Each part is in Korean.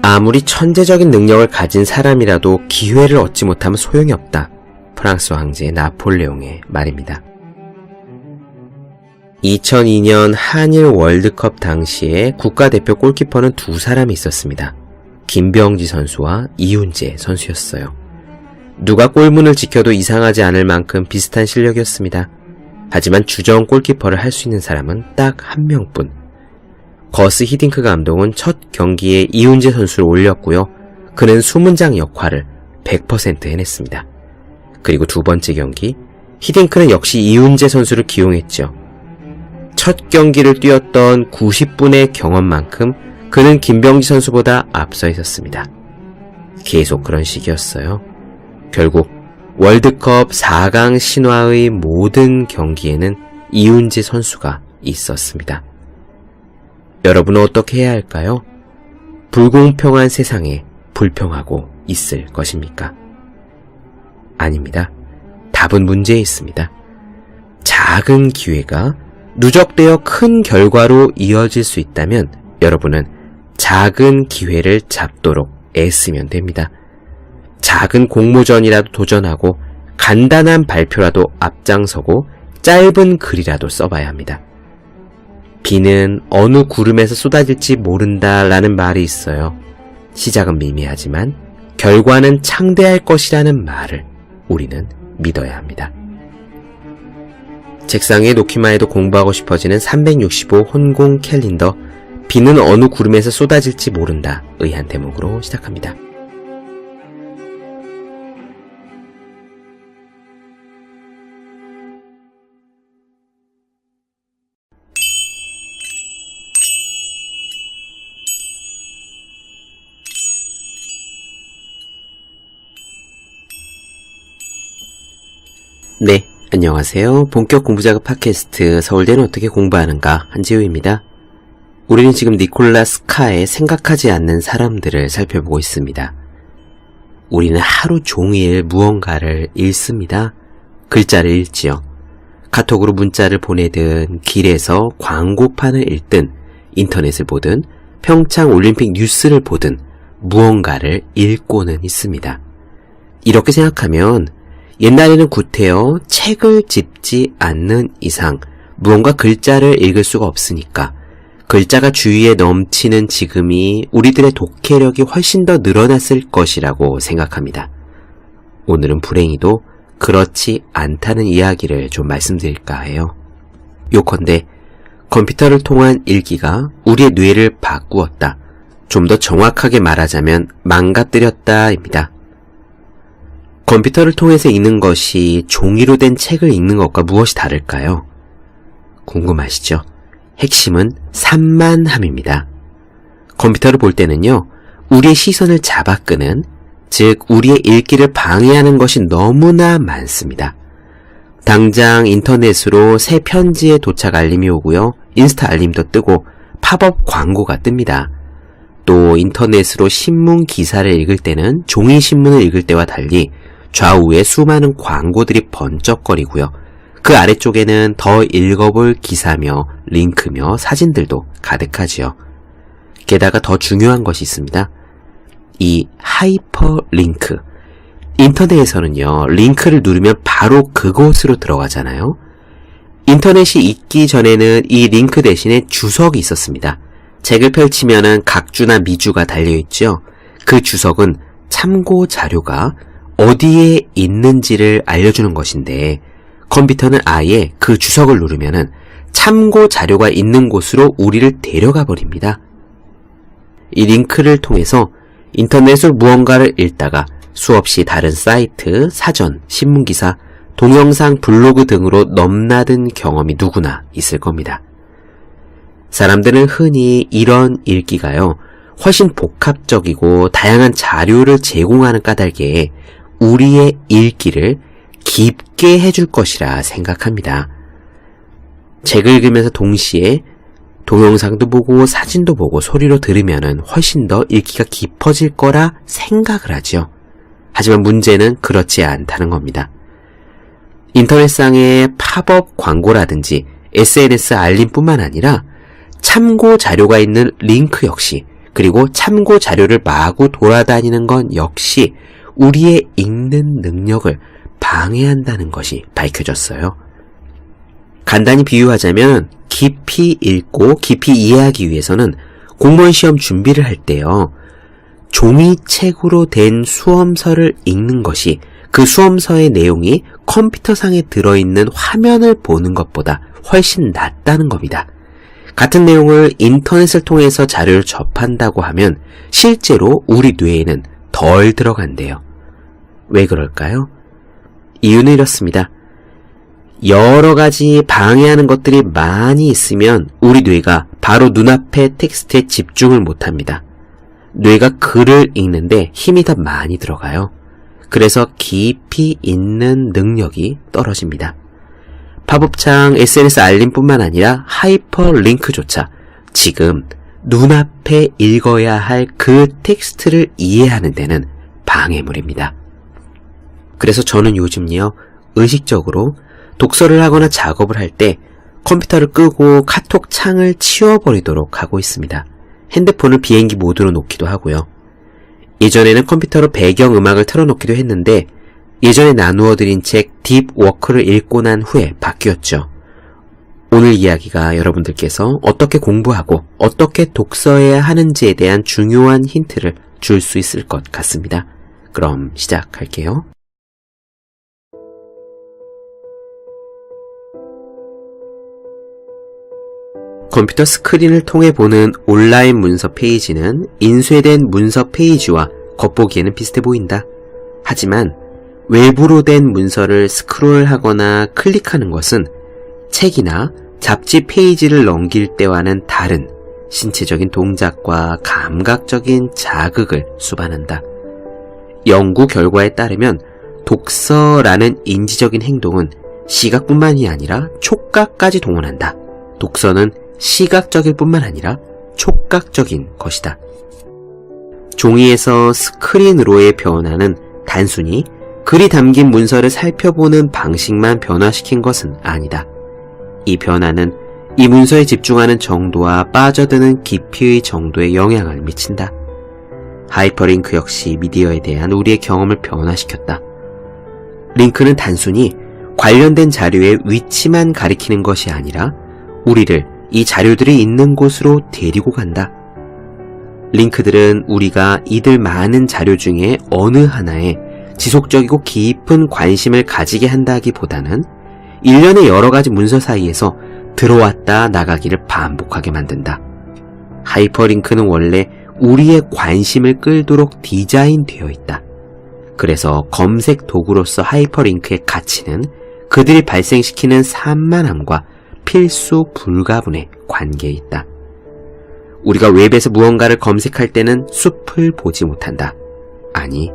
아무리 천재적인 능력을 가진 사람이라도 기회를 얻지 못하면 소용이 없다. 프랑스 황제 나폴레옹의 말입니다. 2002년 한일 월드컵 당시에 국가대표 골키퍼는 두 사람이 있었습니다. 김병지 선수와 이훈재 선수였어요. 누가 골문을 지켜도 이상하지 않을 만큼 비슷한 실력이었습니다. 하지만 주전 골키퍼를 할 수 있는 사람은 딱 한 명뿐. 거스 히딩크 감독은 첫 경기에 이훈재 선수를 올렸고요. 그는 수문장 역할을 100% 해냈습니다. 그리고 두 번째 경기, 히딩크는 역시 이훈재 선수를 기용했죠. 첫 경기를 뛰었던 90분의 경험만큼 그는 김병지 선수보다 앞서 있었습니다. 계속 그런 식이었어요. 결국 월드컵 4강 신화의 모든 경기에는 이훈재 선수가 있었습니다. 여러분은 어떻게 해야 할까요? 불공평한 세상에 불평하고 있을 것입니까? 아닙니다. 답은 문제에 있습니다. 작은 기회가 누적되어 큰 결과로 이어질 수 있다면 여러분은 작은 기회를 잡도록 애쓰면 됩니다. 작은 공모전이라도 도전하고 간단한 발표라도 앞장서고 짧은 글이라도 써봐야 합니다. 비는 어느 구름에서 쏟아질지 모른다라는 말이 있어요. 시작은 미미하지만 결과는 창대할 것이라는 말을 우리는 믿어야 합니다. 책상에 놓기만 해도 공부하고 싶어지는 365 혼공 캘린더, 비는 어느 구름에서 쏟아질지 모른다의 한 대목으로 시작합니다. 네, 안녕하세요. 본격 공부작업 팟캐스트 서울대는 어떻게 공부하는가 한지우입니다. 우리는 지금 니콜라스 카의 생각하지 않는 사람들을 살펴보고 있습니다. 우리는 하루 종일 무언가를 읽습니다. 글자를 읽지요. 카톡으로 문자를 보내든 길에서 광고판을 읽든 인터넷을 보든 평창 올림픽 뉴스를 보든 무언가를 읽고는 있습니다. 이렇게 생각하면 옛날에는 구태여 책을 집지 않는 이상 무언가 글자를 읽을 수가 없으니까 글자가 주위에 넘치는 지금이 우리들의 독해력이 훨씬 더 늘어났을 것이라고 생각합니다. 오늘은 불행히도 그렇지 않다는 이야기를 좀 말씀드릴까 해요. 요컨대 컴퓨터를 통한 읽기가 우리의 뇌를 바꾸었다. 좀 더 정확하게 말하자면 망가뜨렸다입니다. 컴퓨터를 통해서 읽는 것이 종이로 된 책을 읽는 것과 무엇이 다를까요? 궁금하시죠? 핵심은 산만함입니다. 컴퓨터를 볼 때는요, 우리의 시선을 잡아끄는, 즉 우리의 읽기를 방해하는 것이 너무나 많습니다. 당장 인터넷으로 새 편지의 도착 알림이 오고요, 인스타 알림도 뜨고 팝업 광고가 뜹니다. 또 인터넷으로 신문 기사를 읽을 때는 종이 신문을 읽을 때와 달리 좌우에 수많은 광고들이 번쩍거리고요. 그 아래쪽에는 더 읽어볼 기사며 링크며 사진들도 가득하지요. 게다가 더 중요한 것이 있습니다. 이 하이퍼링크. 인터넷에서는요, 링크를 누르면 바로 그곳으로 들어가잖아요. 인터넷이 있기 전에는 이 링크 대신에 주석이 있었습니다. 책을 펼치면은 각주나 미주가 달려있죠. 그 주석은 참고 자료가 어디에 있는지를 알려주는 것인데 컴퓨터는 아예 그 주석을 누르면은 참고 자료가 있는 곳으로 우리를 데려가 버립니다. 이 링크를 통해서 인터넷으로 무언가를 읽다가 수없이 다른 사이트, 사전, 신문기사, 동영상, 블로그 등으로 넘나든 경험이 누구나 있을 겁니다. 사람들은 흔히 이런 읽기가요, 훨씬 복합적이고 다양한 자료를 제공하는 까닭에 우리의 읽기를 깊게 해줄 것이라 생각합니다. 책을 읽으면서 동시에 동영상도 보고 사진도 보고 소리로 들으면은 훨씬 더 읽기가 깊어질 거라 생각을 하죠. 하지만 문제는 그렇지 않다는 겁니다. 인터넷상의 팝업 광고라든지 SNS 알림뿐만 아니라 참고 자료가 있는 링크 역시 그리고 참고 자료를 마구 돌아다니는 건 역시 우리의 읽는 능력을 방해한다는 것이 밝혀졌어요. 간단히 비유하자면 깊이 읽고 깊이 이해하기 위해서는 공무원 시험 준비를 할 때요. 종이책으로 된 수험서를 읽는 것이 그 수험서의 내용이 컴퓨터상에 들어있는 화면을 보는 것보다 훨씬 낫다는 겁니다. 같은 내용을 인터넷을 통해서 자료를 접한다고 하면 실제로 우리 뇌에는 덜 들어간대요. 왜 그럴까요? 이유는 이렇습니다. 여러 가지 방해하는 것들이 많이 있으면 우리 뇌가 바로 눈앞의 텍스트에 집중을 못합니다. 뇌가 글을 읽는데 힘이 더 많이 들어가요. 그래서 깊이 읽는 능력이 떨어집니다. 팝업창, SNS 알림뿐만 아니라 하이퍼링크조차 지금 눈앞에 읽어야 할 그 텍스트를 이해하는 데는 방해물입니다. 그래서 저는 요즘요, 의식적으로 독서를 하거나 작업을 할 때 컴퓨터를 끄고 카톡 창을 치워버리도록 하고 있습니다. 핸드폰을 비행기 모드로 놓기도 하고요. 예전에는 컴퓨터로 배경음악을 틀어놓기도 했는데 예전에 나누어드린 책 딥워크를 읽고 난 후에 바뀌었죠. 오늘 이야기가 여러분들께서 어떻게 공부하고 어떻게 독서해야 하는지에 대한 중요한 힌트를 줄 수 있을 것 같습니다. 그럼 시작할게요. 컴퓨터 스크린을 통해 보는 온라인 문서 페이지는 인쇄된 문서 페이지와 겉보기에는 비슷해 보인다. 하지만 외부로 된 문서를 스크롤하거나 클릭하는 것은 책이나 잡지 페이지를 넘길 때와는 다른 신체적인 동작과 감각적인 자극을 수반한다. 연구 결과에 따르면 독서라는 인지적인 행동은 시각뿐만이 아니라 촉각까지 동원한다. 독서는 시각적일 뿐만 아니라 촉각적인 것이다. 종이에서 스크린으로의 변화는 단순히 글이 담긴 문서를 살펴보는 방식만 변화시킨 것은 아니다. 이 변화는 이 문서에 집중하는 정도와 빠져드는 깊이의 정도에 영향을 미친다. 하이퍼링크 역시 미디어에 대한 우리의 경험을 변화시켰다. 링크는 단순히 관련된 자료의 위치만 가리키는 것이 아니라 우리를 이 자료들이 있는 곳으로 데리고 간다. 링크들은 우리가 이들 많은 자료 중에 어느 하나에 지속적이고 깊은 관심을 가지게 한다기보다는 일련의 여러 가지 문서 사이에서 들어왔다 나가기를 반복하게 만든다. 하이퍼링크는 원래 우리의 관심을 끌도록 디자인되어 있다. 그래서 검색 도구로서 하이퍼링크의 가치는 그들이 발생시키는 산만함과 필수 불가분의 관계에 있다. 우리가 웹에서 무언가를 검색할 때는 숲을 보지 못한다. 아니,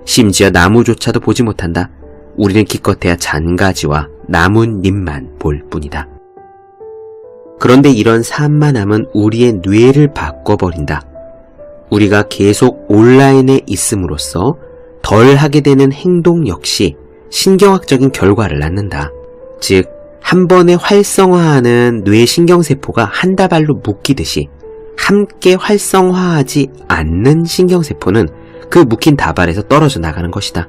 심지어 나무조차도 보지 못한다. 우리는 기껏해야 잔가지와 나뭇잎만 볼 뿐이다. 그런데 이런 산만함은 우리의 뇌를 바꿔버린다. 우리가 계속 온라인에 있음으로써 덜 하게 되는 행동 역시 신경학적인 결과를 낳는다. 즉, 한 번에 활성화하는 뇌 신경세포가 한 다발로 묶이듯이 함께 활성화하지 않는 신경세포는 그 묶인 다발에서 떨어져 나가는 것이다.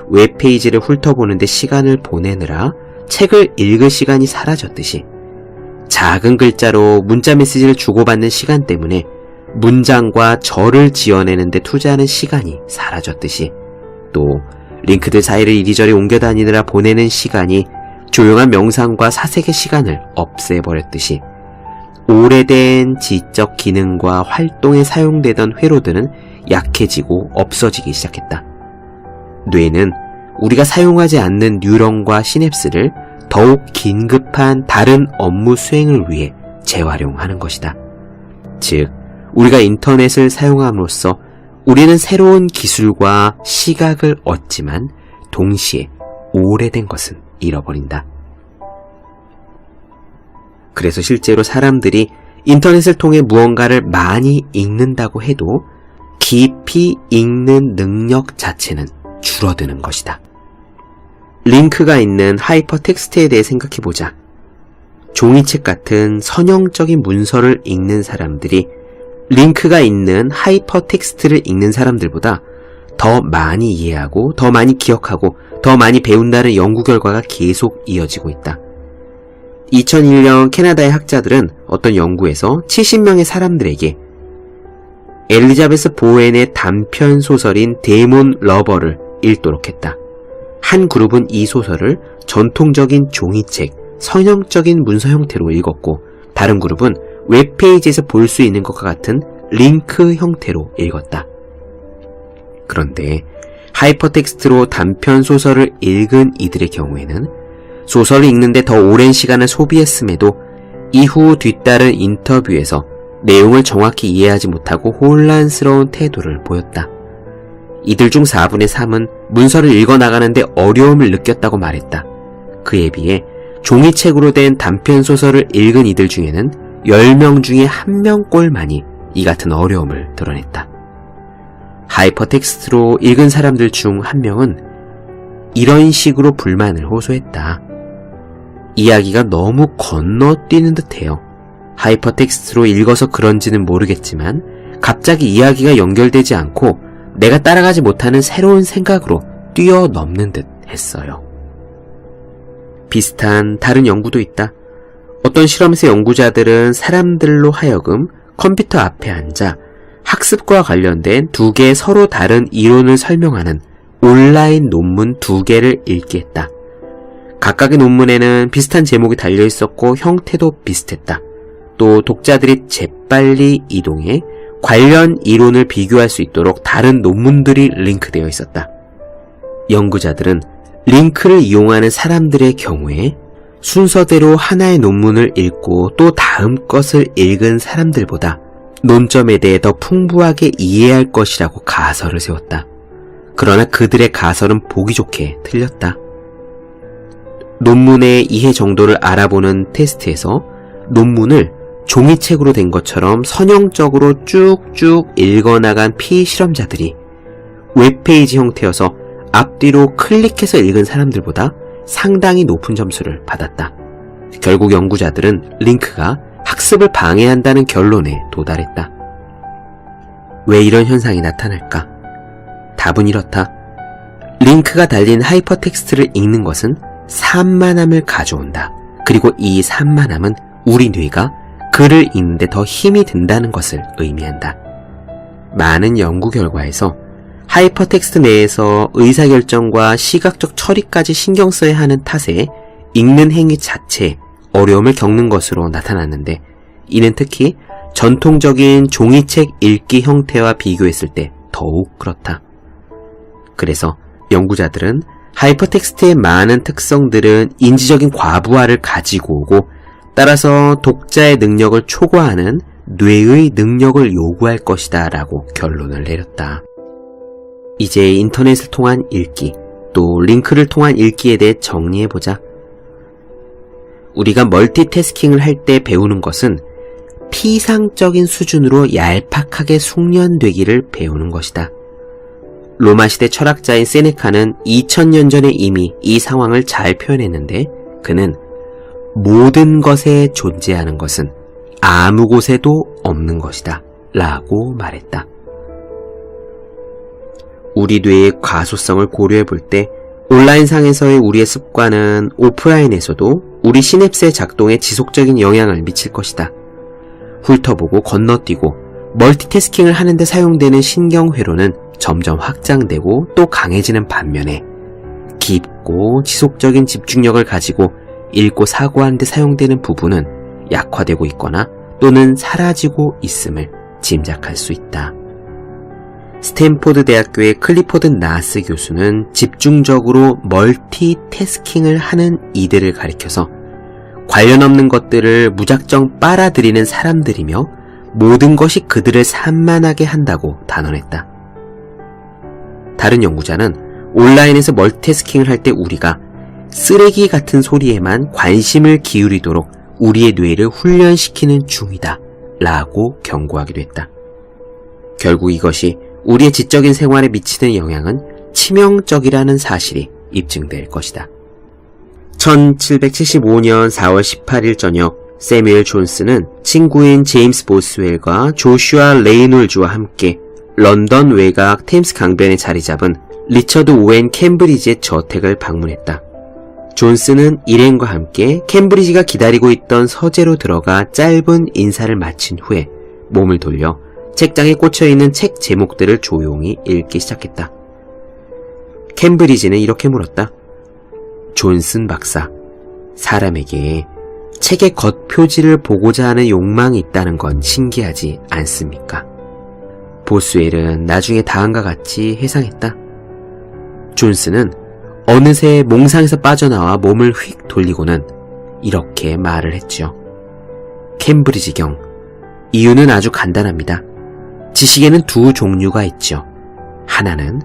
웹페이지를 훑어보는데 시간을 보내느라 책을 읽을 시간이 사라졌듯이 작은 글자로 문자 메시지를 주고받는 시간 때문에 문장과 절을 지어내는 데 투자하는 시간이 사라졌듯이 또 링크들 사이를 이리저리 옮겨 다니느라 보내는 시간이 조용한 명상과 사색의 시간을 없애버렸듯이 오래된 지적 기능과 활동에 사용되던 회로들은 약해지고 없어지기 시작했다. 뇌는 우리가 사용하지 않는 뉴런과 시냅스를 더욱 긴급한 다른 업무 수행을 위해 재활용하는 것이다. 즉, 우리가 인터넷을 사용함으로써 우리는 새로운 기술과 시각을 얻지만 동시에 오래된 것은 잃어버린다. 그래서 실제로 사람들이 인터넷을 통해 무언가를 많이 읽는다고 해도 깊이 읽는 능력 자체는 줄어드는 것이다. 링크가 있는 하이퍼텍스트에 대해 생각해보자. 종이책 같은 선형적인 문서를 읽는 사람들이 링크가 있는 하이퍼텍스트를 읽는 사람들보다 더 많이 이해하고 더 많이 기억하고 더 많이 배운다는 연구 결과가 계속 이어지고 있다. 2001년 캐나다의 학자들은 어떤 연구에서 70명의 사람들에게 엘리자베스 보웬의 단편 소설인 데몬 러버를 읽도록 했다. 한 그룹은 이 소설을 전통적인 종이책, 선형적인 문서 형태로 읽었고 다른 그룹은 웹페이지에서 볼 수 있는 것과 같은 링크 형태로 읽었다. 그런데 하이퍼텍스트로 단편 소설을 읽은 이들의 경우에는 소설을 읽는데 더 오랜 시간을 소비했음에도 이후 뒤따른 인터뷰에서 내용을 정확히 이해하지 못하고 혼란스러운 태도를 보였다. 이들 중 4분의 3은 문서를 읽어나가는데 어려움을 느꼈다고 말했다. 그에 비해 종이책으로 된 단편 소설을 읽은 이들 중에는 10명 중에 1명꼴만이 이 같은 어려움을 드러냈다. 하이퍼텍스트로 읽은 사람들 중 1명은 이런 식으로 불만을 호소했다. 이야기가 너무 건너뛰는 듯해요. 하이퍼텍스트로 읽어서 그런지는 모르겠지만 갑자기 이야기가 연결되지 않고 내가 따라가지 못하는 새로운 생각으로 뛰어넘는 듯 했어요. 비슷한 다른 연구도 있다. 어떤 실험에서 연구자들은 사람들로 하여금 컴퓨터 앞에 앉아 학습과 관련된 2개의 서로 다른 이론을 설명하는 온라인 논문 2개를 읽게 했다. 각각의 논문에는 비슷한 제목이 달려 있었고 형태도 비슷했다. 또 독자들이 재빨리 이동해 관련 이론을 비교할 수 있도록 다른 논문들이 링크되어 있었다. 연구자들은 링크를 이용하는 사람들의 경우에 순서대로 하나의 논문을 읽고 또 다음 것을 읽은 사람들보다 논점에 대해 더 풍부하게 이해할 것이라고 가설을 세웠다. 그러나 그들의 가설은 보기 좋게 틀렸다. 논문의 이해 정도를 알아보는 테스트에서 논문을 종이책으로 된 것처럼 선형적으로 쭉쭉 읽어나간 피실험자들이 웹페이지 형태여서 앞뒤로 클릭해서 읽은 사람들보다 상당히 높은 점수를 받았다. 결국 연구자들은 링크가 학습을 방해한다는 결론에 도달했다. 왜 이런 현상이 나타날까? 답은 이렇다. 링크가 달린 하이퍼텍스트를 읽는 것은 산만함을 가져온다. 그리고 이 산만함은 우리 뇌가 글을 읽는데 더 힘이 든다는 것을 의미한다. 많은 연구 결과에서 하이퍼텍스트 내에서 의사결정과 시각적 처리까지 신경 써야 하는 탓에 읽는 행위 자체에 어려움을 겪는 것으로 나타났는데 이는 특히 전통적인 종이책 읽기 형태와 비교했을 때 더욱 그렇다. 그래서 연구자들은 하이퍼텍스트의 많은 특성들은 인지적인 과부하를 가지고 오고 따라서 독자의 능력을 초과하는 뇌의 능력을 요구할 것이다 라고 결론을 내렸다. 이제 인터넷을 통한 읽기, 또 링크를 통한 읽기에 대해 정리해보자. 우리가 멀티태스킹을 할 때 배우는 것은 피상적인 수준으로 얄팍하게 숙련되기를 배우는 것이다. 로마시대 철학자인 세네카는 2000년 전에 이미 이 상황을 잘 표현했는데 그는 모든 것에 존재하는 것은 아무 곳에도 없는 것이다 라고 말했다. 우리 뇌의 과소성을 고려해 볼 때 온라인상에서의 우리의 습관은 오프라인에서도 우리 시냅스의 작동에 지속적인 영향을 미칠 것이다. 훑어보고 건너뛰고 멀티태스킹을 하는데 사용되는 신경회로는 점점 확장되고 또 강해지는 반면에 깊고 지속적인 집중력을 가지고 읽고 사고하는 데 사용되는 부분은 약화되고 있거나 또는 사라지고 있음을 짐작할 수 있다. 스탠포드 대학교의 클리포드 나스 교수는 집중적으로 멀티태스킹을 하는 이들을 가리켜서 관련 없는 것들을 무작정 빨아들이는 사람들이며 모든 것이 그들을 산만하게 한다고 단언했다. 다른 연구자는 온라인에서 멀티태스킹을 할 때 우리가 쓰레기 같은 소리에만 관심을 기울이도록 우리의 뇌를 훈련시키는 중이다 라고 경고하기도 했다. 결국 이것이 우리의 지적인 생활에 미치는 영향은 치명적이라는 사실이 입증될 것이다. 1775년 4월 18일 저녁 세뮤엘 존스는 친구인 제임스 보스웰과 조슈아 레이놀즈와 함께 런던 외곽 템스 강변에 자리 잡은 리처드 오웬 캠브리지의 저택을 방문했다. 존스는 일행과 함께 캠브리지가 기다리고 있던 서재로 들어가 짧은 인사를 마친 후에 몸을 돌려 책장에 꽂혀있는 책 제목들을 조용히 읽기 시작했다. 캠브리지는 이렇게 물었다. 존슨 박사, 사람에게 책의 겉표지를 보고자 하는 욕망이 있다는 건 신기하지 않습니까? 보스웰은 나중에 다음과 같이 해상했다. 존스는 어느새 몽상에서 빠져나와 몸을 휙 돌리고는 이렇게 말을 했죠. 캠브리지경, 이유는 아주 간단합니다. 지식에는 두 종류가 있죠. 하나는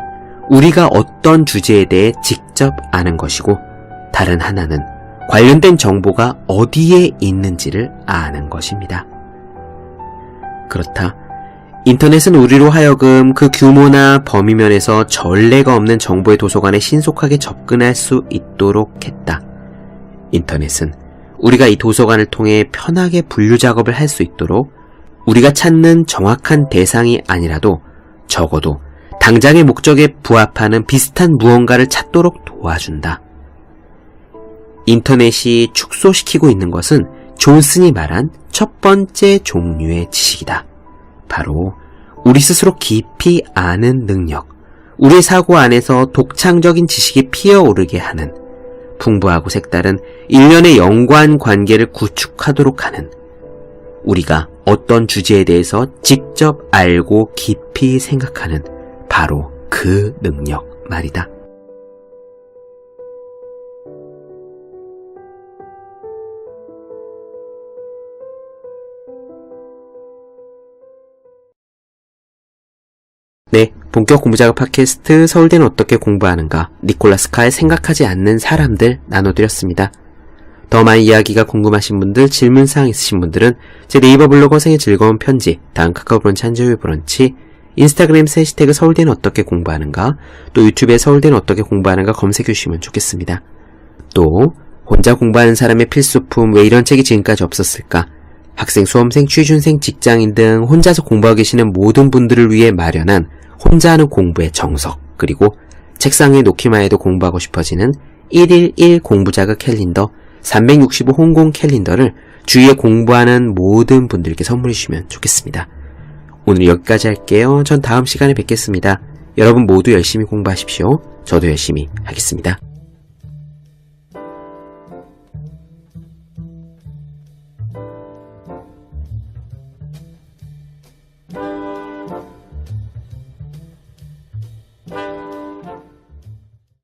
우리가 어떤 주제에 대해 직접 아는 것이고, 다른 하나는 관련된 정보가 어디에 있는지를 아는 것입니다. 그렇다. 인터넷은 우리로 하여금 그 규모나 범위면에서 전례가 없는 정보의 도서관에 신속하게 접근할 수 있도록 했다. 인터넷은 우리가 이 도서관을 통해 편하게 분류 작업을 할 수 있도록 우리가 찾는 정확한 대상이 아니라도 적어도 당장의 목적에 부합하는 비슷한 무언가를 찾도록 도와준다. 인터넷이 축소시키고 있는 것은 존슨이 말한 첫 번째 종류의 지식이다. 바로 우리 스스로 깊이 아는 능력, 우리의 사고 안에서 독창적인 지식이 피어오르게 하는, 풍부하고 색다른 일련의 연관관계를 구축하도록 하는, 우리가 어떤 주제에 대해서 직접 알고 깊이 생각하는 바로 그 능력 말이다. 네, 본격 공부작업 팟캐스트 서울대는 어떻게 공부하는가, 니콜라스 카의 생각하지 않는 사람들 나눠드렸습니다. 더 많은 이야기가 궁금하신 분들, 질문사항 있으신 분들은 제 네이버 블로그 생의 즐거운 편지, 다음 카카오 브런치 한재우의 브런치, 인스타그램 해시태그 서울대는 어떻게 공부하는가, 또 유튜브에 서울대는 어떻게 공부하는가 검색해 주시면 좋겠습니다. 또 혼자 공부하는 사람의 필수품, 왜 이런 책이 지금까지 없었을까, 학생, 수험생, 취준생, 직장인 등 혼자서 공부하고 계시는 모든 분들을 위해 마련한 혼자 하는 공부의 정석, 그리고 책상 위에 놓기만 해도 공부하고 싶어지는 111 공부자극 캘린더, 365 홍콩 캘린더를 주위에 공부하는 모든 분들께 선물해 주시면 좋겠습니다. 오늘 여기까지 할게요. 전 다음 시간에 뵙겠습니다. 여러분 모두 열심히 공부하십시오. 저도 열심히 하겠습니다.